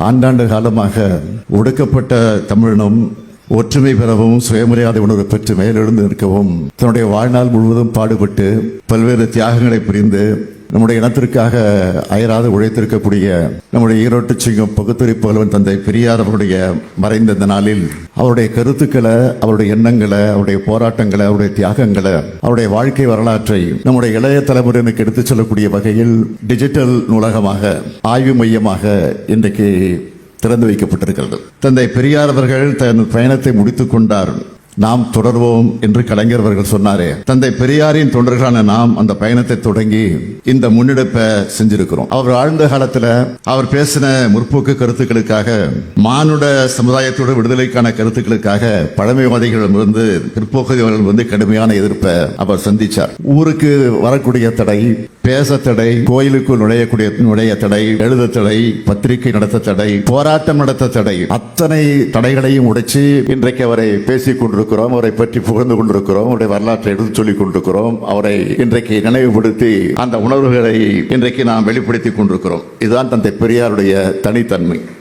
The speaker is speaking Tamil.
ஆண்டாண்டு காலமாக ஒடுக்கப்பட்ட தமிழினம் ஒற்றுமை பெறவும் சுயமரியாதை உணர்வு பெற்று மேலெழுந்து நிற்கவும் தன்னுடைய வாழ்நாள் முழுவதும் பாடுபட்டு பல்வேறு தியாகங்களை புரிந்து நம்முடைய இனத்திற்காக அயராது உழைத்திருக்கக்கூடிய நம்முடைய ஈரோட்டு சிங்கம் பகுத்துரை புகழ்வன் தந்தை பெரியார் அவருடைய மறைந்த இந்த நாளில் அவருடைய கருத்துக்களை, அவருடைய எண்ணங்களை, அவருடைய போராட்டங்களை, அவருடைய தியாகங்களை, அவருடைய வாழ்க்கை வரலாற்றை நம்முடைய இளைய தலைமுறையினருக்கு எடுத்துச் சொல்லக்கூடிய வகையில் டிஜிட்டல் நூலகமாக, ஆய்வு மையமாக இன்றைக்கு திறந்து வைக்கப்பட்டிருக்கிறது. தந்தை பெரியார் அவர்கள் தன் பயணத்தை முடித்துக் கொண்டார். நாம் தொடர்வோம் என்று கலைஞர் அவர்கள் சொன்னாரே, தந்தை பெரியாரின் தொண்டர்களான நாம் அந்த பயணத்தை தொடங்கி இந்த முன்னெடுப்பை செஞ்சிருக்கிறோம். அவர் ஆழ்ந்த காலத்தில் அவர் பேசின முற்போக்கு கருத்துக்களுக்காக, மானுட சமுதாயத்தோட விடுதலைக்கான கருத்துக்களுக்காக பழமைவாதிகளிடமிருந்து பிற்போக்குகளிடமிருந்து கடுமையான எதிர்ப்பை அவர் சந்திச்சார். ஊருக்கு வரக்கூடிய தடை, பேச தடை, கோயிலுக்குள் நுழைய தடை, எழுத தடை, பத்திரிகை நடத்த தடை, போராட்டம் நடத்த தடை, அத்தனை தடைகளையும் உடைச்சு இன்றைக்கு அவரை பேசிக் கொண்டிருக்கிறோம். அவரை பற்றி புகழ்ந்து கொண்டிருக்கிறோம். அவருடைய வரலாற்றை எடுத்து சொல்லிக் கொண்டிருக்கிறோம். அவரை இன்றைக்கு நினைவுபடுத்தி அந்த உணர்வுகளை இன்றைக்கு நாம் வெளிப்படுத்திக் கொண்டிருக்கிறோம். இதுதான் தந்தை பெரியாருடைய தனித்தன்மை.